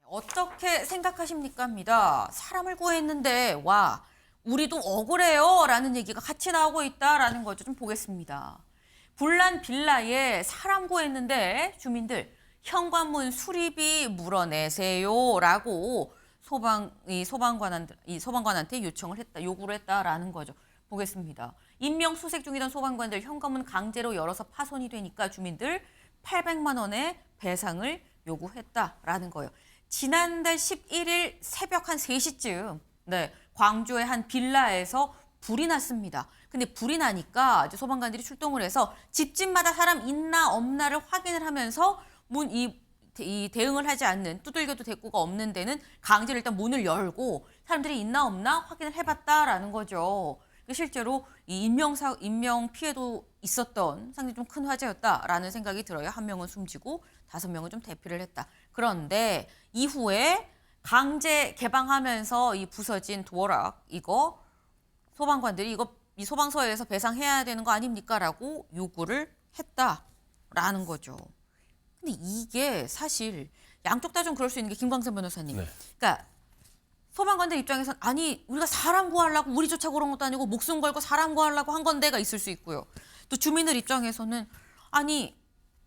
어떻게 생각하십니까?입니다. 사람을 구했는데 와 우리도 억울해요 라는 얘기가 같이 나오고 있다라는 거죠. 좀 보겠습니다. 불난 빌라에 사람 구했는데 주민들 현관문 수리비 물어내세요라고 소방관한테 요구를 했다라는 거죠. 보겠습니다. 임명수색 중이던 소방관들 현관문 강제로 열어서 파손이 되니까 주민들 800만 원의 배상을 요구했다라는 거예요. 지난달 11일 새벽 한 3시쯤 광주의 한 빌라에서 불이 났습니다. 근데 불이 나니까 이제 소방관들이 출동을 해서 집집마다 사람 있나 없나를 확인을 하면서 이 대응을 하지 않는 두들겨도 대꾸가 없는 데는 강제로 일단 문을 열고 사람들이 있나 없나 확인을 해봤다라는 거죠. 실제로 이 인명 피해도 있었던 상당히 좀 큰 화재였다라는 생각이 들어요. 한 명은 숨지고 5명은 좀 대피를 했다. 그런데 이후에 강제 개방하면서 이 부서진 도어락 이거 소방관들이 이 소방서에서 배상해야 되는 거 아닙니까?라고 요구를 했다라는 거죠. 근데 이게 사실 양쪽 다 좀 그럴 수 있는 게 김광선 변호사님. 네. 그러니까 소방관들 입장에서는 아니 우리가 사람 구하려고 우리조차 그런 것도 아니고 목숨 걸고 사람 구하려고 한 건데가 있을 수 있고요. 또 주민들 입장에서는 아니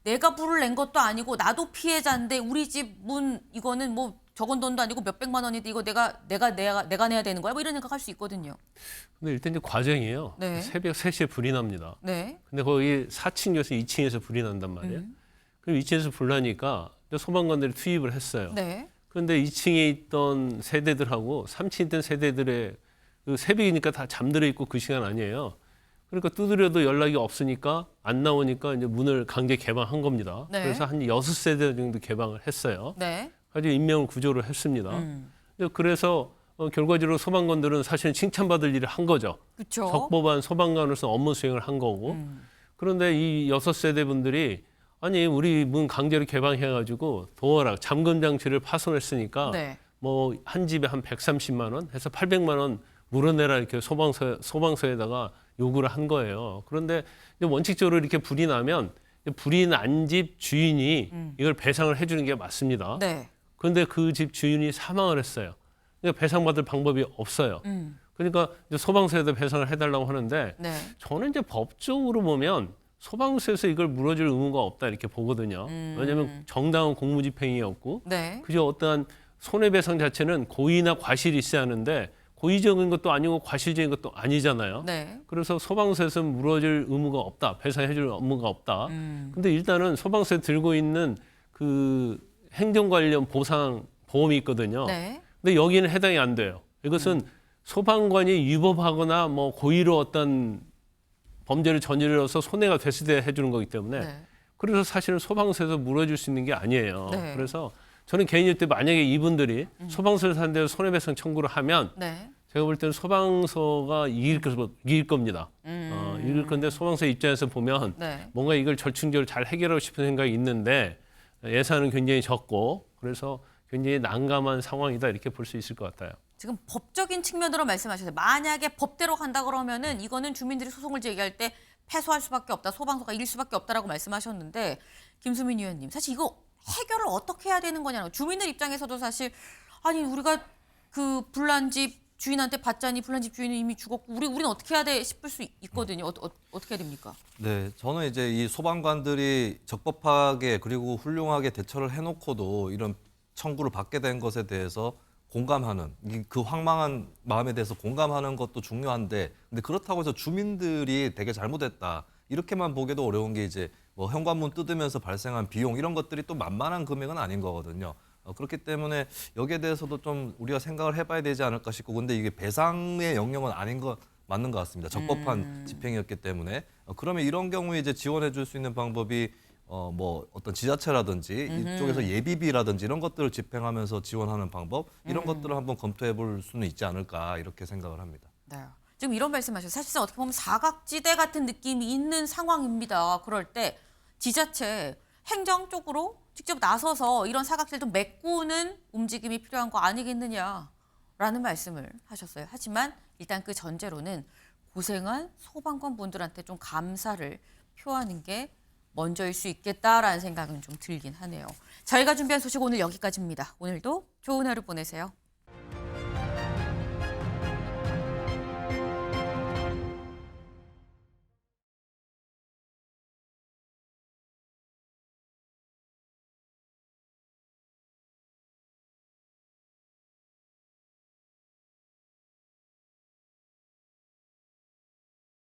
내가 불을 낸 것도 아니고 나도 피해자인데 우리 집 문 이거는 뭐 적은 돈도 아니고 몇백만 원인데 이거 내가 내야 되는 거야? 뭐 이런 생각할 수 있거든요. 근데 일단 이제 과정이에요. 네. 새벽 3시에 불이 납니다. 네. 근데 거기 4층에서 2층에서 불이 난단 말이에요. 그럼 2층에서 불 나니까 소방관들이 투입을 했어요. 네. 그런데 2층에 있던 세대들하고 3층에 있던 세대들의 그 새벽이니까 다 잠들어 있고 그 시간 아니에요. 그러니까 두드려도 연락이 없으니까 안 나오니까 이제 문을 강제 개방한 겁니다. 네. 그래서 한 6세대 정도 개방을 했어요. 네. 가지고 인명을 구조를 했습니다. 그래서 결과적으로 소방관들은 사실은 칭찬받을 일을 한 거죠. 그렇죠. 적법한 소방관으로서 업무 수행을 한 거고. 그런데 이 6세대 분들이 아니 우리 문 강제로 개방해가지고 도어락 잠금 장치를 파손했으니까 네. 뭐 한 집에 한 130만 원 해서 800만 원 물어내라 이렇게 소방서에다가 요구를 한 거예요. 그런데 원칙적으로 이렇게 불이 나면 불이 난 집 주인이 이걸 배상을 해주는 게 맞습니다. 네. 그런데 그 집 주인이 사망을 했어요. 그러니까 배상받을 방법이 없어요. 그러니까 이제 소방서에다 배상을 해달라고 하는데 네. 저는 이제 법적으로 보면 소방서에서 이걸 물어줄 의무가 없다 이렇게 보거든요. 왜냐하면 정당한 공무집행이었고 네. 그저 어떠한 손해배상 자체는 고의나 과실이 있어야 하는데 고의적인 것도 아니고 과실적인 것도 아니잖아요. 네. 그래서 소방서에서 물어줄 의무가 없다. 배상해줄 의무가 없다. 근데 일단은 소방서에 들고 있는 그 행정 관련 보상 보험이 있거든요. 네. 근데 여기는 해당이 안 돼요. 이것은 소방관이 위법하거나 뭐 고의로 어떤 범죄를 저질러서 손해가 됐을 때 해주는 거기 때문에 네. 그래서 사실은 소방서에서 물어줄 수 있는 게 아니에요. 네. 그래서 저는 개인적으로 때 만약에 이분들이 소방서에서 한 대로 손해배상 청구를 하면 네. 제가 볼 때는 소방서가 이길 겁니다. 이길 건데 소방서 입장에서 보면 네. 뭔가 이걸 절충적으로 잘 해결하고 싶은 생각이 있는데 예산은 굉장히 적고 그래서 굉장히 난감한 상황이다 이렇게 볼 수 있을 것 같아요. 지금 법적인 측면으로 말씀하셨어요. 만약에 법대로 간다 그러면은 이거는 주민들이 소송을 제기할 때 패소할 수밖에 없다. 소방서가 이길 수밖에 없다라고 말씀하셨는데 김수민 의원님 사실 이거 해결을 어떻게 해야 되는 거냐고 주민들 입장에서도 사실 아니 우리가 그 불난 집 주인한테 받자니 불난 집 주인은 이미 죽었고 우리는 어떻게 해야 돼 싶을 수 있거든요. 어떻게 해야 됩니까? 네, 저는 이제 이 소방관들이 적법하게 그리고 훌륭하게 대처를 해놓고도 이런 청구를 받게 된 것에 대해서 공감하는 그 황망한 마음에 대해서 공감하는 것도 중요한데 근데 그렇다고 해서 주민들이 되게 잘못했다 이렇게만 보기도 어려운 게 이제 뭐 현관문 뜯으면서 발생한 비용 이런 것들이 또 만만한 금액은 아닌 거거든요. 그렇기 때문에 여기에 대해서도 좀 우리가 생각을 해봐야 되지 않을까 싶고 근데 이게 배상의 영역은 아닌 거 맞는 것 같습니다. 적법한 집행이었기 때문에 그러면 이런 경우에 이제 지원해 줄 수 있는 방법이 뭐 어떤 지자체라든지 이쪽에서 예비비라든지 이런 것들을 집행하면서 지원하는 방법 이런 것들을 한번 검토해 볼 수는 있지 않을까 이렇게 생각을 합니다. 네. 지금 이런 말씀하셨어요. 사실상 어떻게 보면 사각지대 같은 느낌이 있는 상황입니다. 그럴 때 지자체 행정 쪽으로 직접 나서서 이런 사각지대를 좀 메꾸는 움직임이 필요한 거 아니겠느냐라는 말씀을 하셨어요. 하지만 일단 그 전제로는 고생한 소방관 분들한테 좀 감사를 표하는 게 먼저일 수 있겠다라는 생각은 좀 들긴 하네요. 저희가 준비한 소식 오늘 여기까지입니다. 오늘도 좋은 하루 보내세요.